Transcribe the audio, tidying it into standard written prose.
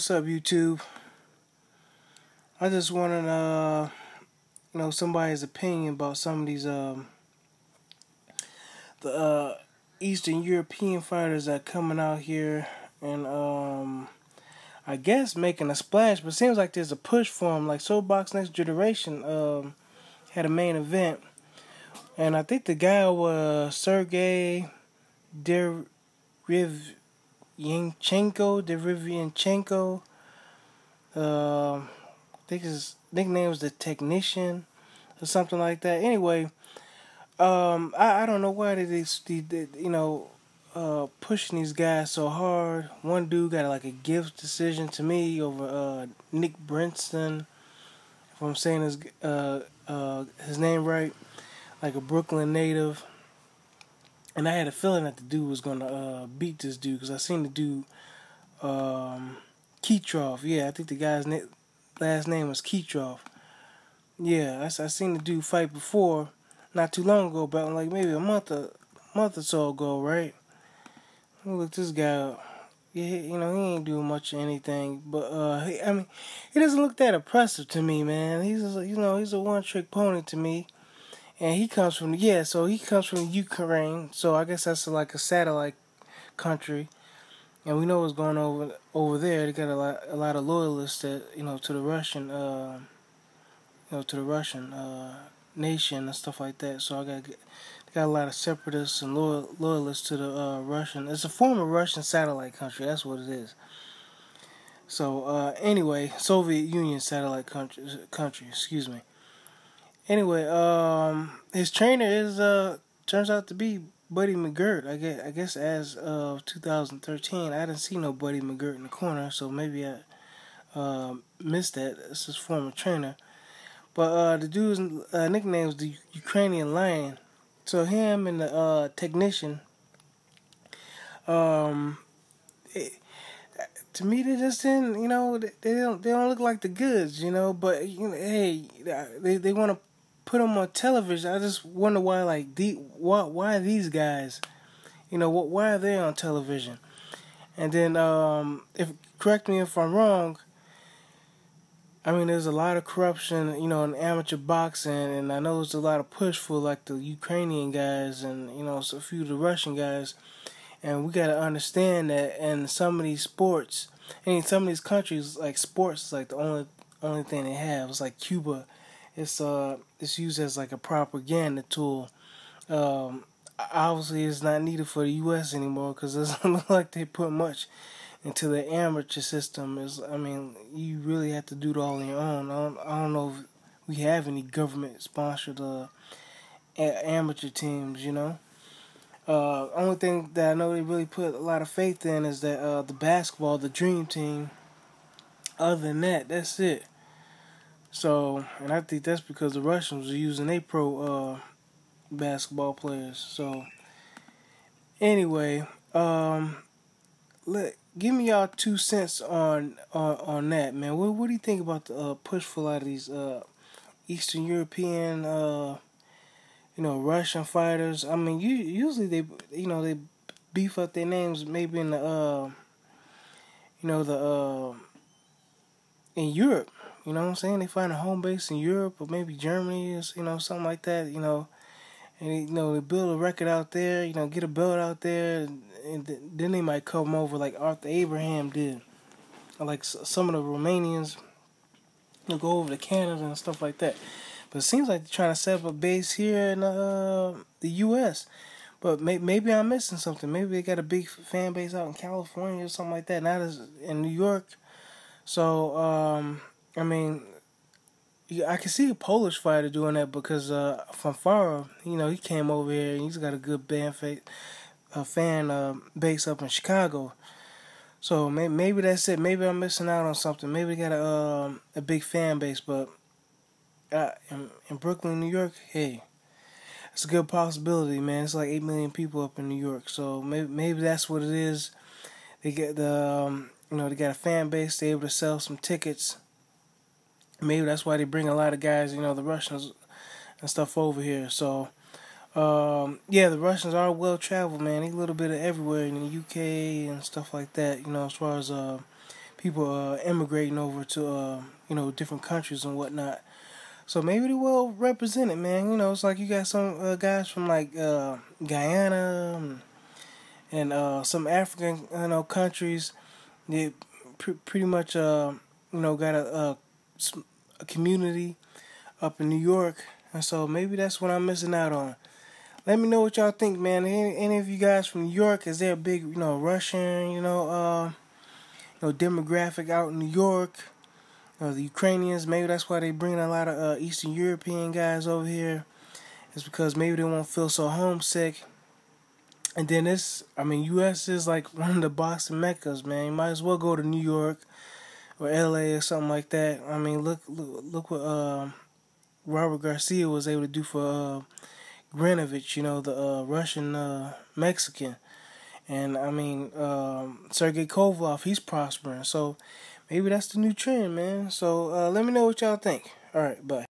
What's up, YouTube? I just wanted somebody's opinion about some of these the Eastern European fighters that coming out here and I guess making a splash. But it seems like there's a push for them. Like SoulBox Next Generation had a main event, and I think the guy was Sergey Derevyanchenko. I think his nickname was the Technician or something like that. Anyway, I don't know why pushing these guys so hard. One dude got like a gift decision to me over Nick Brinson, if I'm saying his name right, like a Brooklyn native. And I had a feeling that the dude was gonna beat this dude because I seen the dude Keetroff. Yeah, I think the guy's last name was Keetroff. Yeah, I seen the dude fight before, not too long ago, but like maybe a month or so ago, right? Look this guy up. Yeah, he ain't doing much of anything, but he doesn't look that impressive to me, man. He's a one-trick pony to me, and he comes from Ukraine, so I guess that's like a satellite country, and we know what's going on over there. They got a lot of loyalists that to the Russian nation and stuff like that. So they got a lot of separatists and loyalists to the Russian. It's a former Russian satellite country. That's what it is. So anyway, Soviet Union satellite country. Excuse me. Anyway, his trainer is turns out to be Buddy McGirt. I guess as of 2013, I didn't see no Buddy McGirt in the corner, so maybe I missed that. It's his former trainer. But the dude's nickname was the Ukrainian Lion. So him and the Technician, to me they just didn't, they don't look like the goods, But hey, they want to put them on television. I just wonder why, why these guys, why are they on television? And then if correct me if I'm wrong. I mean, there's a lot of corruption, in amateur boxing, and I know there's a lot of push for, like, the Ukrainian guys and, so a few of the Russian guys. And we got to understand that in some of these sports, and in some of these countries, like, sports is, like, the only thing they have. It's like Cuba. It's used as, like, a propaganda tool. Obviously, it's not needed for the U.S. anymore because it doesn't look like they put much into the amateur system. You really have to do it all on your own. I don't know if we have any government-sponsored amateur teams, Only thing that I know they really put a lot of faith in is that the basketball, the Dream Team. Other than that, that's it. So, and I think that's because the Russians are using their pro basketball players. So, anyway, give me y'all 2 cents on that, man. What do you think about the push for a lot of these Eastern European, Russian fighters? I mean, usually they beef up their names maybe in the in Europe. You know what I'm saying? They find a home base in Europe or maybe Germany or something like that. And they build a record out there. Get a belt out there. And then they might come over like Arthur Abraham did. Or like some of the Romanians, go over to Canada and stuff like that. But it seems like they're trying to set up a base here in the U.S. But maybe I'm missing something. Maybe they got a big fan base out in California or something like that. Not as in New York. So, I can see a Polish fighter doing that because Fanfara, he came over here and he's got a good fan base up in Chicago. So maybe that's it. Maybe I'm missing out on something. Maybe they got a big fan base, but in Brooklyn, New York, hey, it's a good possibility, man. It's like 8 million people up in New York, so maybe that's what it is. They get they got a fan base. They're able to sell some tickets. Maybe that's why they bring a lot of guys, the Russians and stuff over here. So, the Russians are well traveled, man. They a little bit of everywhere in the UK and stuff like that. As far as people immigrating over to different countries and whatnot. So maybe they're well represented, man. It's like you got some guys from like Guyana and some African countries. They pretty much got a community up in New York, and so maybe that's what I'm missing out on. Let me know what y'all think, man. Any of you guys from New York? Is there a big Russian demographic out in New York? The Ukrainians, maybe that's why they bring a lot of Eastern European guys over here. It's because maybe they won't feel so homesick. And then U.S. is like one of the boxing meccas, man. You might as well go to New York or L.A. or something like that. I mean, look what Robert Garcia was able to do for Granovich, the Russian Mexican. And Sergey Kovalev, he's prospering. So maybe that's the new trend, man. So let me know what y'all think. All right, bye.